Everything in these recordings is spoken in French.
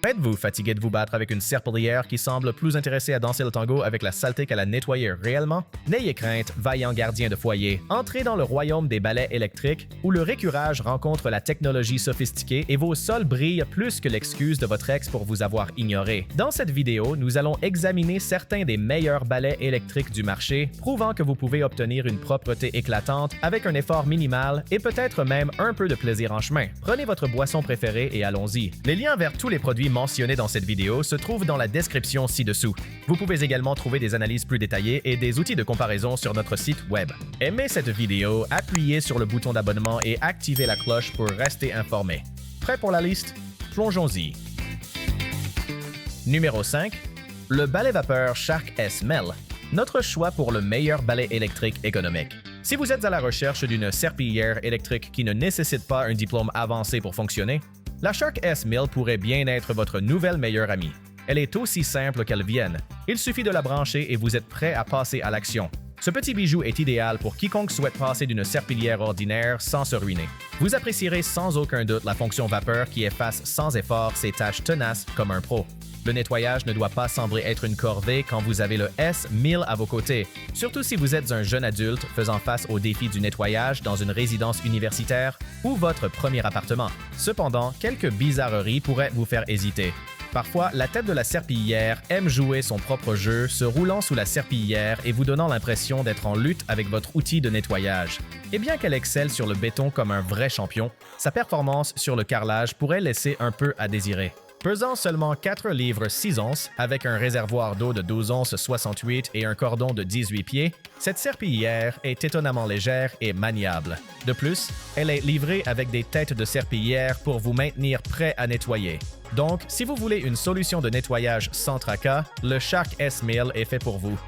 Êtes-vous fatigué de vous battre avec une serpillière qui semble plus intéressée à danser le tango avec la saleté qu'à la nettoyer réellement? N'ayez crainte, vaillant gardien de foyer. Entrez dans le royaume des balais électriques où le récurage rencontre la technologie sophistiquée et vos sols brillent plus que l'excuse de votre ex pour vous avoir ignoré. Dans cette vidéo, nous allons examiner certains des meilleurs balais électriques du marché, prouvant que vous pouvez obtenir une propreté éclatante avec un effort minimal et peut-être même un peu de plaisir en chemin. Prenez votre boisson préférée et allons-y. Les liens vers tous les produits mentionnés dans cette vidéo se trouvent dans la description ci-dessous. Vous pouvez également trouver des analyses plus détaillées et des outils de comparaison sur notre site web. Aimez cette vidéo, appuyez sur le bouton d'abonnement et activez la cloche pour rester informé. Prêt pour la liste? Plongeons-y. Numéro 5. Le balai vapeur Shark S-Mel. Notre choix pour le meilleur balai électrique économique. Si vous êtes à la recherche d'une serpillière électrique qui ne nécessite pas un diplôme avancé pour fonctionner, la Shark S-Mel pourrait bien être votre nouvelle meilleure amie. Elle est aussi simple qu'elle vienne. Il suffit de la brancher et vous êtes prêt à passer à l'action. Ce petit bijou est idéal pour quiconque souhaite passer d'une serpillière ordinaire sans se ruiner. Vous apprécierez sans aucun doute la fonction vapeur qui efface sans effort ces tâches tenaces comme un pro. Le nettoyage ne doit pas sembler être une corvée quand vous avez le S-1000 à vos côtés, surtout si vous êtes un jeune adulte faisant face au défi du nettoyage dans une résidence universitaire ou votre premier appartement. Cependant, quelques bizarreries pourraient vous faire hésiter. Parfois, la tête de la serpillière aime jouer son propre jeu, se roulant sous la serpillière et vous donnant l'impression d'être en lutte avec votre outil de nettoyage. Et bien qu'elle excelle sur le béton comme un vrai champion, sa performance sur le carrelage pourrait laisser un peu à désirer. Pesant seulement 4 livres 6 onces, avec un réservoir d'eau de 12 onces 68 et un cordon de 18 pieds, cette serpillière est étonnamment légère et maniable. De plus, elle est livrée avec des têtes de serpillière pour vous maintenir prêt à nettoyer. Donc, si vous voulez une solution de nettoyage sans tracas, le Shark S-Mel est fait pour vous.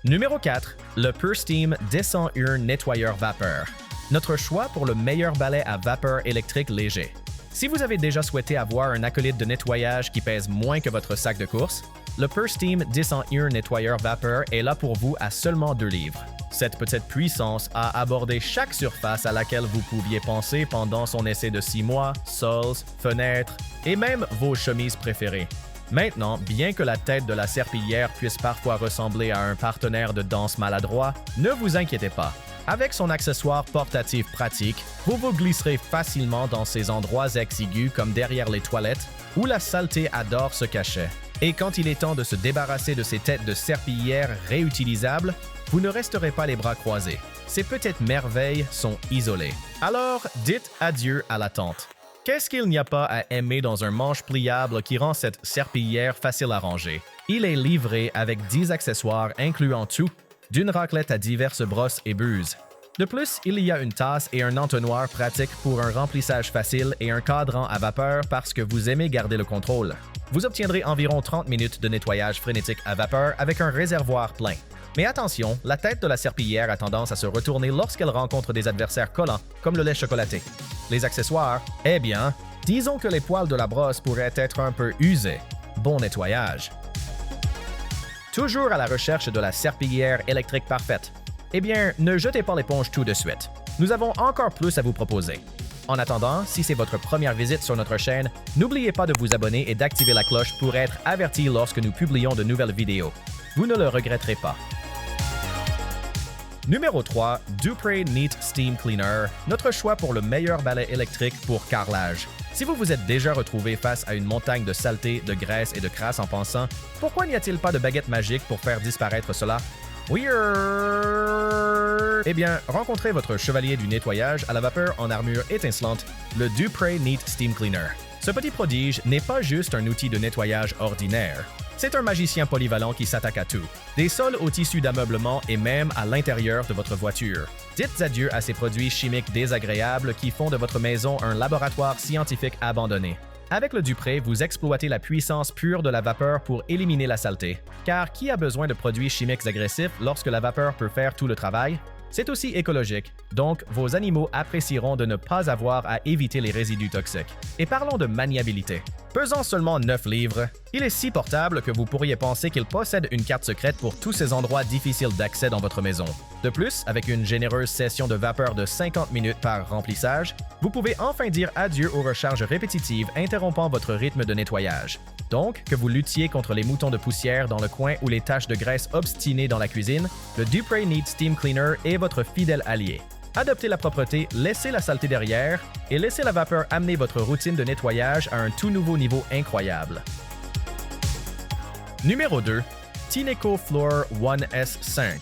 Numéro 4. Le PurSteam Descent Urne Nettoyeur Vapeur. Notre choix pour le meilleur balai à vapeur électrique léger. Si vous avez déjà souhaité avoir un acolyte de nettoyage qui pèse moins que votre sac de course, le PurSteam Descent Urne Nettoyeur Vapeur est là pour vous à seulement 2 livres. Cette petite puissance a abordé chaque surface à laquelle vous pouviez penser pendant son essai de 6 mois, sols, fenêtres et même vos chemises préférées. Maintenant, bien que la tête de la serpillière puisse parfois ressembler à un partenaire de danse maladroit, ne vous inquiétez pas. Avec son accessoire portatif pratique, vous vous glisserez facilement dans ces endroits exigus comme derrière les toilettes où la saleté adore se cacher. Et quand il est temps de se débarrasser de ces têtes de serpillière réutilisables, vous ne resterez pas les bras croisés. Ces petites merveilles sont isolées. Alors, dites adieu à l'attente. Qu'est-ce qu'il n'y a pas à aimer dans un manche pliable qui rend cette serpillière facile à ranger? Il est livré avec 10 accessoires incluant tout, d'une raclette à diverses brosses et buses. De plus, il y a une tasse et un entonnoir pratique pour un remplissage facile et un cadran à vapeur parce que vous aimez garder le contrôle. Vous obtiendrez environ 30 minutes de nettoyage frénétique à vapeur avec un réservoir plein. Mais attention, la tête de la serpillière a tendance à se retourner lorsqu'elle rencontre des adversaires collants, comme le lait chocolaté. Les accessoires, eh bien, disons que les poils de la brosse pourraient être un peu usés. Bon nettoyage. Toujours à la recherche de la serpillière électrique parfaite? Eh bien, ne jetez pas l'éponge tout de suite. Nous avons encore plus à vous proposer. En attendant, si c'est votre première visite sur notre chaîne, n'oubliez pas de vous abonner et d'activer la cloche pour être averti lorsque nous publions de nouvelles vidéos. Vous ne le regretterez pas. Numéro 3. Dupree Neat Steam Cleaner, notre choix pour le meilleur balai électrique pour carrelage. Si vous vous êtes déjà retrouvé face à une montagne de saleté, de graisse et de crasse en pensant « Pourquoi n'y a-t-il pas de baguette magique pour faire disparaître cela? » Eh bien, rencontrez votre chevalier du nettoyage à la vapeur en armure étincelante, le Dupree Neat Steam Cleaner. Ce petit prodige n'est pas juste un outil de nettoyage ordinaire. C'est un magicien polyvalent qui s'attaque à tout, des sols au tissu d'ameublement et même à l'intérieur de votre voiture. Dites adieu à ces produits chimiques désagréables qui font de votre maison un laboratoire scientifique abandonné. Avec le Dupree, vous exploitez la puissance pure de la vapeur pour éliminer la saleté. Car qui a besoin de produits chimiques agressifs lorsque la vapeur peut faire tout le travail? C'est aussi écologique, donc vos animaux apprécieront de ne pas avoir à éviter les résidus toxiques. Et parlons de maniabilité. Pesant seulement 9 livres, il est si portable que vous pourriez penser qu'il possède une carte secrète pour tous ces endroits difficiles d'accès dans votre maison. De plus, avec une généreuse session de vapeur de 50 minutes par remplissage, vous pouvez enfin dire adieu aux recharges répétitives interrompant votre rythme de nettoyage. Donc, que vous luttiez contre les moutons de poussière dans le coin ou les taches de graisse obstinées dans la cuisine, le Dupray Neat Steam Cleaner est votre fidèle allié. Adoptez la propreté, laissez la saleté derrière et laissez la vapeur amener votre routine de nettoyage à un tout nouveau niveau incroyable. Numéro 2. Tineco Floor One S5.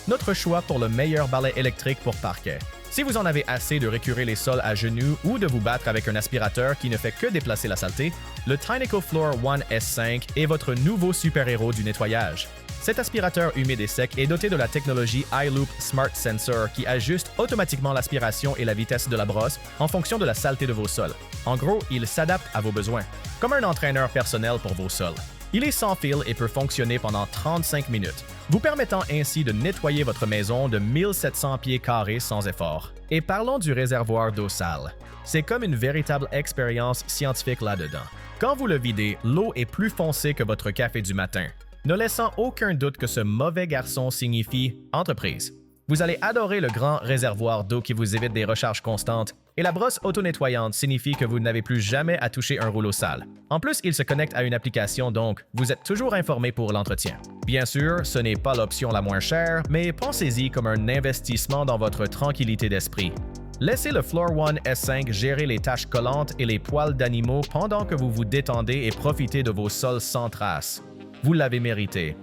Notre choix pour le meilleur balai électrique pour parquet. Si vous en avez assez de récurer les sols à genoux ou de vous battre avec un aspirateur qui ne fait que déplacer la saleté, le Tineco Floor One S5 est votre nouveau super-héros du nettoyage. Cet aspirateur humide et sec est doté de la technologie iLoop Smart Sensor qui ajuste automatiquement l'aspiration et la vitesse de la brosse en fonction de la saleté de vos sols. En gros, il s'adapte à vos besoins, comme un entraîneur personnel pour vos sols. Il est sans fil et peut fonctionner pendant 35 minutes, vous permettant ainsi de nettoyer votre maison de 1700 pieds carrés sans effort. Et parlons du réservoir d'eau sale. C'est comme une véritable expérience scientifique là-dedans. Quand vous le videz, l'eau est plus foncée que votre café du matin, ne laissant aucun doute que ce mauvais garçon signifie entreprise. Vous allez adorer le grand réservoir d'eau qui vous évite des recharges constantes, et la brosse auto-nettoyante signifie que vous n'avez plus jamais à toucher un rouleau sale. En plus, il se connecte à une application, donc vous êtes toujours informé pour l'entretien. Bien sûr, ce n'est pas l'option la moins chère, mais pensez-y comme un investissement dans votre tranquillité d'esprit. Laissez le Floor One S5 gérer les taches collantes et les poils d'animaux pendant que vous vous détendez et profitez de vos sols sans traces. Vous l'avez mérité.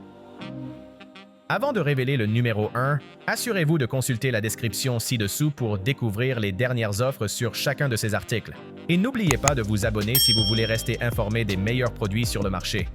Avant de révéler le numéro 1, assurez-vous de consulter la description ci-dessous pour découvrir les dernières offres sur chacun de ces articles. Et n'oubliez pas de vous abonner si vous voulez rester informé des meilleurs produits sur le marché.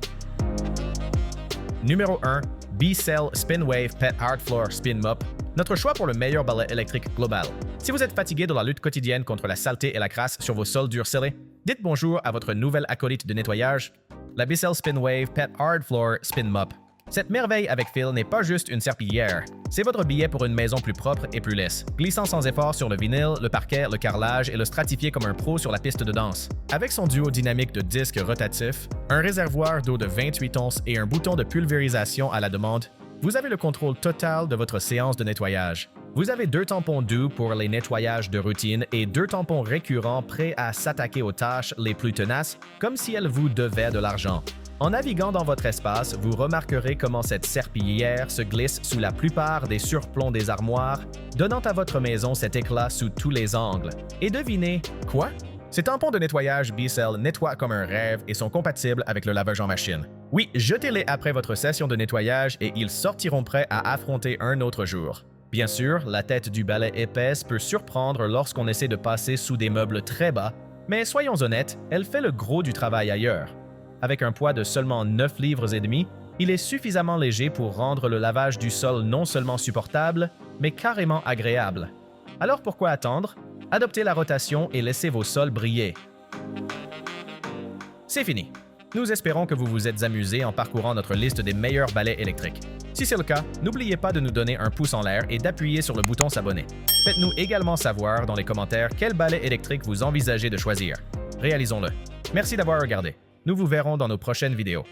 Numéro 1. B-Cell Spinwave Pet Hard Floor Spin Mop, notre choix pour le meilleur balai électrique global. Si vous êtes fatigué de la lutte quotidienne contre la saleté et la crasse sur vos sols durs scellés, dites bonjour à votre nouvelle acolyte de nettoyage, la B-Cell Spinwave Pet Hard Floor Spin Mop. Cette merveille avec fil n'est pas juste une serpillière, c'est votre billet pour une maison plus propre et plus lisse, glissant sans effort sur le vinyle, le parquet, le carrelage et le stratifié comme un pro sur la piste de danse. Avec son duo dynamique de disques rotatifs, un réservoir d'eau de 28 onces et un bouton de pulvérisation à la demande, vous avez le contrôle total de votre séance de nettoyage. Vous avez 2 tampons doux pour les nettoyages de routine et 2 tampons récurrents prêts à s'attaquer aux tâches les plus tenaces, comme si elles vous devaient de l'argent. En naviguant dans votre espace, vous remarquerez comment cette serpillière se glisse sous la plupart des surplombs des armoires, donnant à votre maison cet éclat sous tous les angles. Et devinez, quoi? Ces tampons de nettoyage B-Cell nettoient comme un rêve et sont compatibles avec le lavage en machine. Oui, jetez-les après votre session de nettoyage et ils sortiront prêts à affronter un autre jour. Bien sûr, la tête du balai épaisse peut surprendre lorsqu'on essaie de passer sous des meubles très bas, mais soyons honnêtes, elle fait le gros du travail ailleurs. Avec un poids de seulement 9 livres et demi, il est suffisamment léger pour rendre le lavage du sol non seulement supportable, mais carrément agréable. Alors pourquoi attendre? Adoptez la rotation et laissez vos sols briller. C'est fini. Nous espérons que vous vous êtes amusés en parcourant notre liste des meilleurs balais électriques. Si c'est le cas, n'oubliez pas de nous donner un pouce en l'air et d'appuyer sur le bouton s'abonner. Faites-nous également savoir dans les commentaires quel balai électrique vous envisagez de choisir. Réalisons-le. Merci d'avoir regardé. Nous vous verrons dans nos prochaines vidéos.